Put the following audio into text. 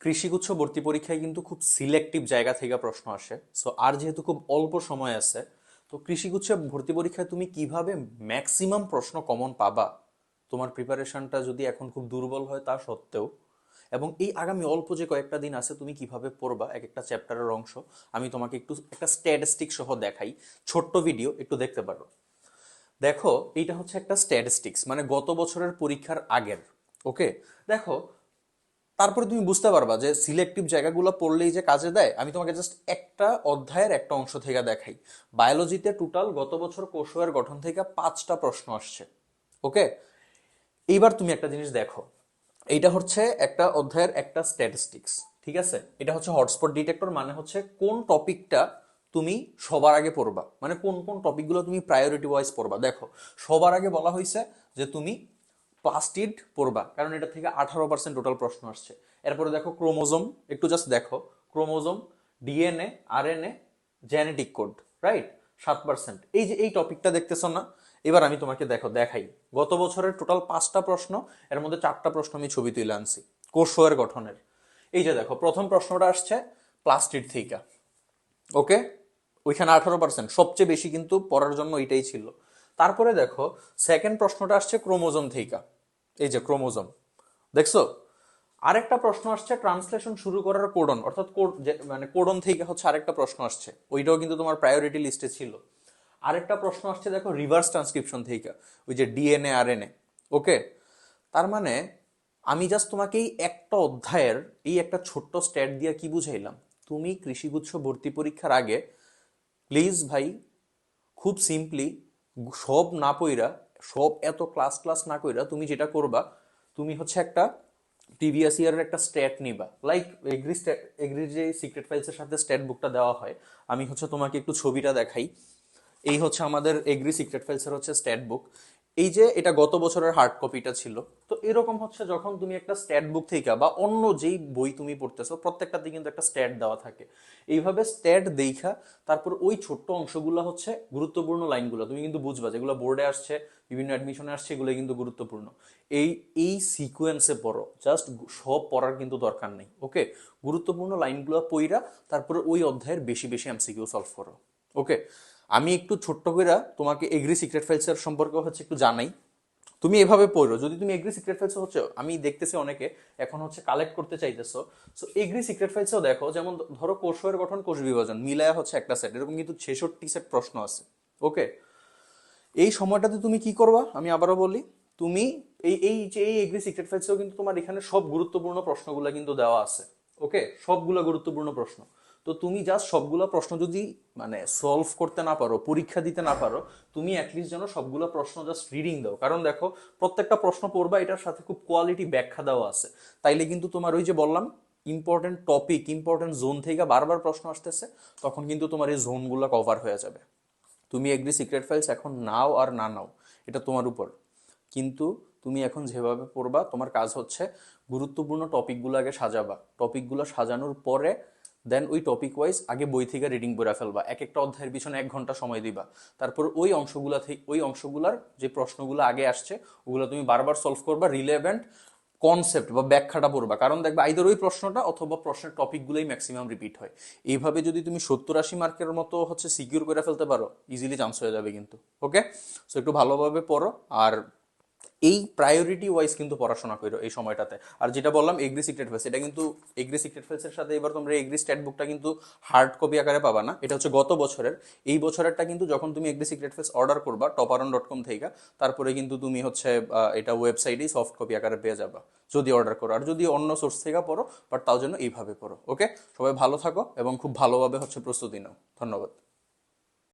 কৃষিগুচ্ছ ভর্তি পরীক্ষায় কিন্তু খুব সিলেক্টিভ জায়গা থেকে প্রশ্ন আসে। সো আর যেহেতু খুব অল্প সময় আছে, তো কৃষিগুচ্ছ ভর্তি পরীক্ষায় তুমি কিভাবে ম্যাক্সিমাম প্রশ্ন কমন পাবা, তোমার প্রিপারেশনটা যদি এখন খুব দুর্বল হয় তা সত্ত্বেও, এবং এই আগামী অল্প যে কয়েকটা দিন আছে তুমি কিভাবে পড়বা এক একটা চ্যাপ্টারের অংশ, আমি তোমাকে একটু একটা স্ট্যাটিস্টিক সহ দেখাই। ছোট্ট ভিডিও একটু দেখতে পারো। দেখো, এইটা হচ্ছে একটা স্ট্যাটিস্টিক্স, মানে গত বছরের পরীক্ষার আগের। ওকে, দেখো, তারপরে তুমি বুঝতে পারবা যে সিলেক্টিভ জায়গাগুলো পড়লেই যে কাজে দেয়। আমি তোমাকে জাস্ট একটা অধ্যায়ের একটা অংশ থেকে দেখাই। বায়োলজিতে টোটাল গত বছর কোষের গঠন থেকে 5টা প্রশ্ন আসছে। ওকে, এইবার তুমি একটা জিনিস দেখো, এইটা হচ্ছে একটা অধ্যায়ের একটা স্ট্যাটিস্টিক্স। ঠিক আছে, এটা হচ্ছে হটস্পট ডিটেক্টর, মানে হচ্ছে কোন টপিকটা তুমি সবার আগে পড়বা, মানে কোন কোন টপিকগুলো তুমি প্রায়োরিটি ওয়াইজ পড়বা। দেখো, সবার আগে বলা হয়েছে যে তুমি প্লাস্টিড পড়বা, কারণ এটা থেকে 18% টোটাল প্রশ্ন আসছে। এরপরে দেখো ক্রোমোজোম, একটু জাস্ট দেখো, chromosome, DNA, RNA, genetic code, right, 7%। এই যে এই টপিকটা দেখতেছো না, এবার আমি তোমাকে দেখাই গত বছরের টোটাল 5টা প্রশ্ন, এর মধ্যে 4টা প্রশ্ন আমি ছবি তুলে আনছি কোষের গঠনের। এই যে দেখো, প্রথম প্রশ্নটা আসছে প্লাস্টিড থেকে। ওকে, ওইখানে 18%, সবচেয়ে বেশি কিন্তু পড়ার জন্য এটাই ছিল। তারপরে দেখো, সেকেন্ড প্রশ্নটা আসছে ক্রোমোজোম থেকে। এই যে ক্রোমোজোম, দেখছো। আরেকটা প্রশ্ন আসছে ট্রান্সলেশন শুরু করার কোডন, অর্থাৎ কোড, মানে কোডন থেকে হচ্ছে আরেকটা প্রশ্ন আসছে, ওইটাও কিন্তু তোমার প্রায়োরিটি লিস্টে ছিল। আরেকটা প্রশ্ন আসছে দেখো রিভার্স ট্রান্সক্রিপশন থেকে, ওই যে ডিএনএ আরএনএ। ওকে, তার মানে আমি জাস্ট তোমাকে এই একটা অধ্যায়ের এই একটা ছোট্ট স্ট্যাট দিয়ে কি বুঝাইলাম, তুমি কৃষিগুচ্ছ ভর্তি পরীক্ষার আগে প্লিজ ভাই, খুব সিম্পলি, সব না পইরা, সব এত ক্লাস ক্লাস না কইরা তুমি যেটা করবা, তুমি হচ্ছে একটা প্রিভিয়াস ইয়ারের একটা স্ট্যাট নিবা। লাইক এগ্রির যে সিক্রেট ফাইলসের সাথে স্ট্যাট বুকটা দেওয়া হয়, আমি হচ্ছে তোমাকে একটু ছবিটা দেখাই। এই হচ্ছে আমাদের এগ্রি সিক্রেট ফাইলসের হচ্ছে স্ট্যাট বুক। এই যে এটা গত বছরের হার্ড কপিটা ছিল। তো এরকম হচ্ছে যখন তুমি একটা স্ট্যাট বুক থেকে বা অন্য যেই বই তুমি পড়তেছো প্রত্যেকটাতে কিন্তু একটা স্ট্যাট দেওয়া থাকে। এইভাবে স্ট্যাট দেখা তারপর ওই ছোট্ট অংশগুলো হচ্ছে গুরুত্বপূর্ণ লাইনগুলো তুমি কিন্তু বুঝবা, যেগুলো বোর্ডে আসছে, বিভিন্ন অ্যাডমিশনে আসছে, এগুলো কিন্তু গুরুত্বপূর্ণ। এই এই সিকোয়েন্সে পড়ো, জাস্ট সব পড়ার কিন্তু দরকার নেই। ওকে, গুরুত্বপূর্ণ লাইনগুলো পইরা তারপরে ওই অধ্যায়ের বেশি বেশি এমসিকিউ সলভ করো। ওকে, আমি একটু ছোট্ট করে তোমাকে এগ্রি সিক্রেট ফাইলসের সম্পর্কে হচ্ছে একটু জানাই। তুমি এভাবে পড়ো, যদি তুমি এগ্রি সিক্রেট ফাইলস হচ্ছে, আমি দেখতেছি অনেকে এখন হচ্ছে কালেক্ট করতে চাইতেছো। সো এগ্রি সিক্রেট ফাইলসও দেখো, যেমন ধরো কোষের গঠন, কোষ বিভাজন মিলায়া হচ্ছে একটা সেট, এরকম কিন্তু 66 সেট প্রশ্ন আছে। ওকে, এই সময়টাতে তুমি কি করবা আমি আবারও বলি, তুমি এই এগ্রি সিক্রেট ফাইলসেও কিন্তু তোমার এখানে সব গুরুত্বপূর্ণ প্রশ্নগুলো কিন্তু দেওয়া আছে। ওকে, সবগুলা গুরুত্বপূর্ণ প্রশ্ন। তো তুমি জাস্ট সবগুলা প্রশ্ন যদি মানে সলভ করতে না পারো, পরীক্ষা দিতে না পারো, তুমি অ্যাটলিস্ট যেন সবগুলা প্রশ্ন জাস্ট রিডিং দাও। কারণ দেখো, প্রত্যেকটা প্রশ্ন পড়বা, এটার সাথে খুব কোয়ালিটি ব্যাখ্যা দেওয়া আছে। তাইলে কিন্তু তোমার ওই যে বললাম, ইম্পর্টেন্ট টপিক, ইম্পর্টেন্ট জোন থেকে বারবার প্রশ্ন আসতেছে, তখন কিন্তু তোমার এই জোনগুলো কভার হয়ে যাবে। তুমি এগ্রি সিক্রেট ফাইলস এখন নাও আর না নাও, এটা তোমার উপর। কিন্তু তুমি এখন যেভাবে পড়বা, তোমার কাজ হচ্ছে গুরুত্বপূর্ণ টপিকগুলো আগে সাজাবা, টপিকগুলো সাজানোর পরে দেন ওই টপিক ওয়াইজ আগে বই থেকে রিডিং করে ফেলবা, এক একটা অধ্যায়ের পিছনে 1 ঘন্টা সময় দিবা। তারপর ওই অংশগুলা থেকে, ওই অংশগুলার যে প্রশ্নগুলো আগে আসছে ওগুলো তুমি বারবার সলভ করবা, রিলেভেন্ট কনসেপ্ট বা ব্যাখ্যাটা পড়বা, কারণ দেখবা আইদার ওই প্রশ্নটা অথবা প্রশ্নের টপিকগুলোই ম্যাক্সিমাম রিপিট হয়। এইভাবে যদি তুমি 70-80 মার্কের মতো হচ্ছে সিকিউর করে ফেলতে পারো, ইজিলি চান্স হয়ে যাবে কিন্তু। ওকে, সো একটু ভালোভাবে পড়ো, আর এই প্রায়োরিটি ওয়াইজ কিন্তু পড়াশোনা করো এই সময়টাতে। আর যেটা বললাম এগ্রি সিক্রেট ফেলস, এটা কিন্তু এগ্রি সিক্রেট ফেলসের সাথে এবার তোমরা এগ্রি স্ট্যাট বুকটা কিন্তু হার্ড কপি আকারে পাবা না, এটা হচ্ছে গত বছরের। এই বছরেরটা কিন্তু যখন তুমি এগ্রি সিক্রেট ফেলস অর্ডার করবা toparon.com থেকে, তারপরে কিন্তু তুমি হচ্ছে এটা ওয়েবসাইটেই সফট কপি আকারে পেয়ে যাবা যদি অর্ডার করো। আর যদি অন্য সোর্স থেকে পড়ো, বাট তাও যেন এইভাবে পড়ো। ওকে, সবাই ভালো থাকো এবং খুব ভালোভাবে হচ্ছে প্রস্তুতি নাও। ধন্যবাদ।